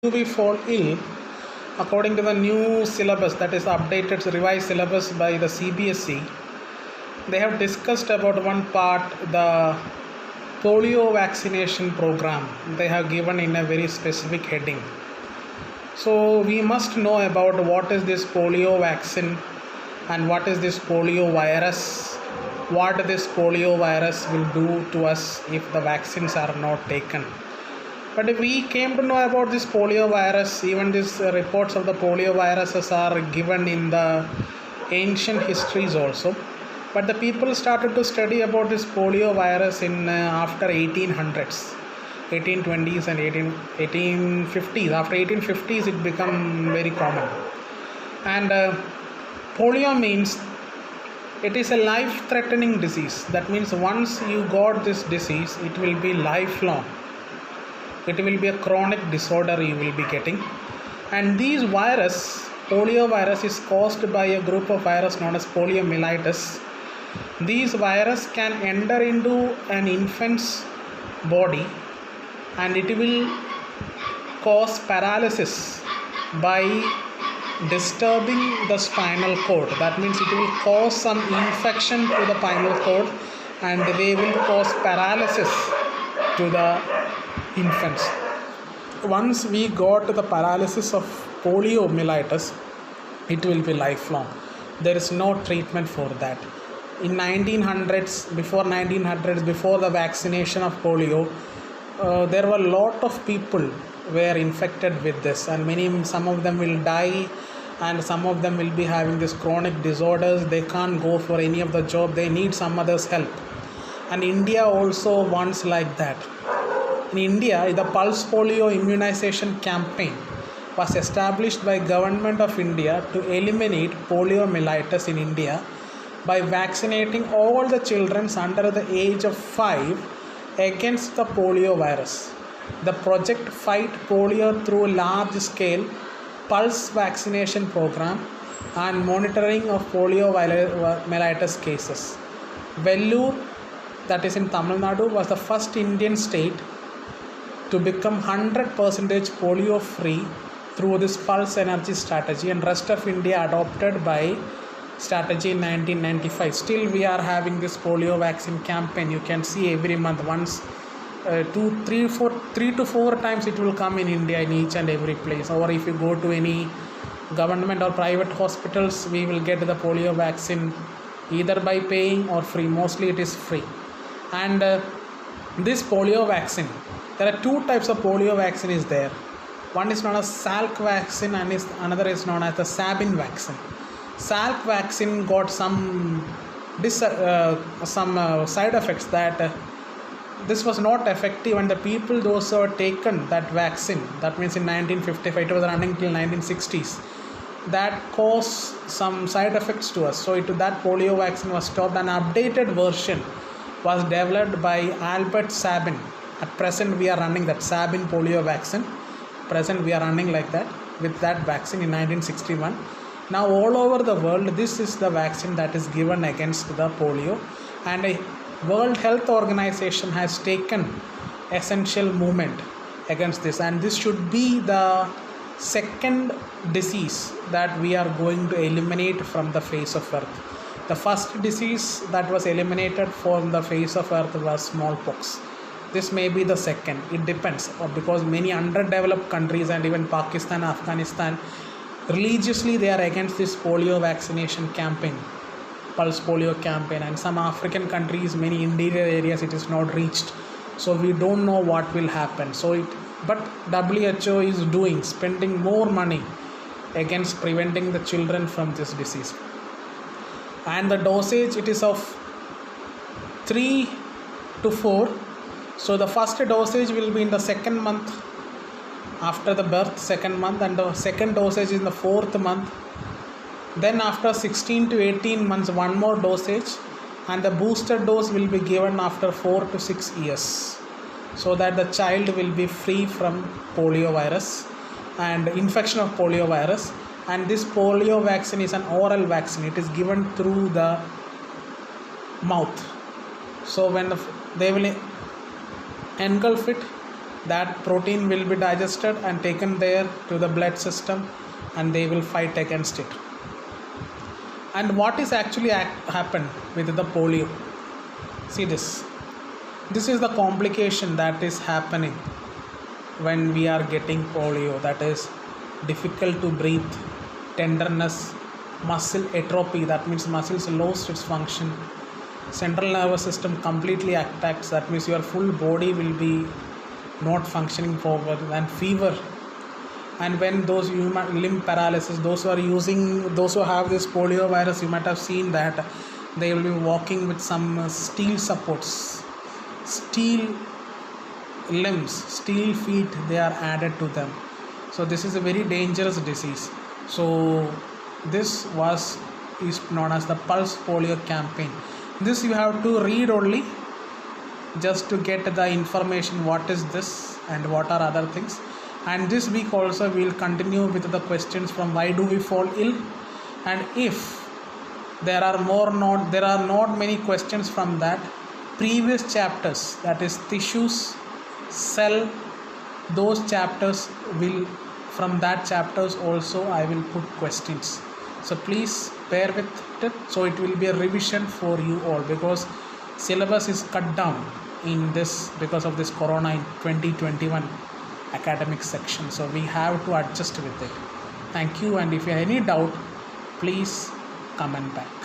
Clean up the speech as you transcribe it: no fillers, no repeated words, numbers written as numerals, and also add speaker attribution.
Speaker 1: we fall ill, according to the new syllabus, that is updated revised syllabus by the CBSE, they have discussed about one part, the polio vaccination program. They have given in a very specific heading. So we must know about what is this polio vaccine and what is this polio virus, what this polio virus will do to us if the vaccines are not taken. But we came to know about this polio virus. Even these reports of the polio viruses are given in the ancient histories also. But the people started to study about this polio virus in after 1800s, 1820s and 1850s. After 1850s, it become very common. And polio means it is a life-threatening disease. That means once you got this disease, it will be lifelong. It will be a chronic disorder you will be getting. And these polio virus is caused by a group of virus known as poliomyelitis. These virus can enter into an infant's body and it will cause paralysis by disturbing the spinal cord. That means it will cause some infection to the spinal cord and they will cause paralysis to the infants. Once we got the paralysis of poliomyelitis, it will be lifelong. There is no treatment for that. In 1900s, before the vaccination of polio, there were a lot of people were infected with this, and some of them will die, and some of them will be having this chronic disorders. They can't go for any of the job. They need some other's help. And India also wants like that. In India, the Pulse Polio Immunization Campaign was established by Government of India to eliminate poliomyelitis in India by vaccinating all the children under the age of 5 against the polio virus. The project Fight Polio through large-scale pulse vaccination program and monitoring of poliomyelitis cases. Vellore, that is in Tamil Nadu, was the first Indian state to become 100% polio free through this pulse energy strategy, and rest of India adopted by strategy in 1995. Still we are having this polio vaccine campaign. You can see every month once 3 to 4 times it will come in India in each and every place. Or if you go to any government or private hospitals, we will get the polio vaccine either by paying or free. Mostly it is free. And this polio vaccine, there are two types of polio vaccine is there. One is known as Salk vaccine and another is known as the Sabin vaccine. Salk vaccine got some side effects that this was not effective, and the people those who were taken that vaccine, that means in 1955, it was running till 1960s, that caused some side effects to us. So that polio vaccine was stopped. An updated version was developed by Albert Sabin. At present we are running that Sabin polio vaccine. Present we are running like that with that vaccine in 1961. Now all over the world, this is the vaccine that is given against the polio, and a World Health Organization has taken essential movement against this, and this should be the second disease that we are going to eliminate from the face of earth. The first disease that was eliminated from the face of earth was smallpox. This may be the second. It depends, because many underdeveloped countries and even Pakistan, Afghanistan, religiously they are against this polio vaccination campaign, pulse polio campaign, and some African countries, many interior areas, it is not reached. So we don't know what will happen. But WHO is spending more money against preventing the children from this disease. And the dosage, it is of 3 to 4. So the first dosage will be in the second month after the birth, second month, and the second dosage in the 4th month. Then after 16 to 18 months, one more dosage, and the booster dose will be given after 4 to 6 years, so that the child will be free from polio virus and infection of polio virus. And this polio vaccine is an oral vaccine. It is given through the mouth. So when they will engulf it that protein will be digested and taken there to the blood system, and they will fight against it. And what is actually happened with the polio? See this. This is the complication that is happening when we are getting polio. That is difficult to breathe, tenderness, muscle atrophy, that means muscles lost its function, central nervous system completely attacks, that means your full body will be not functioning forward, and fever. And when those limb paralysis, those who have this polio virus, you might have seen that they will be walking with some steel supports, steel limbs, steel feet, they are added to them. So this is a very dangerous disease. So this is known as the Pulse Polio campaign. This you have to read only, just to get the information what is this and what are other things. And this week also we will continue with the questions from why do we fall ill, and if there are not many questions from that previous chapters, that is tissues, cell, those chapters will, from that chapters also I will put questions. So please bear with it. So it will be a revision for you all, because syllabus is cut down in this because of this corona in 2021 academic section. So we have to adjust with it. Thank you, and if you have any doubt, please comment back.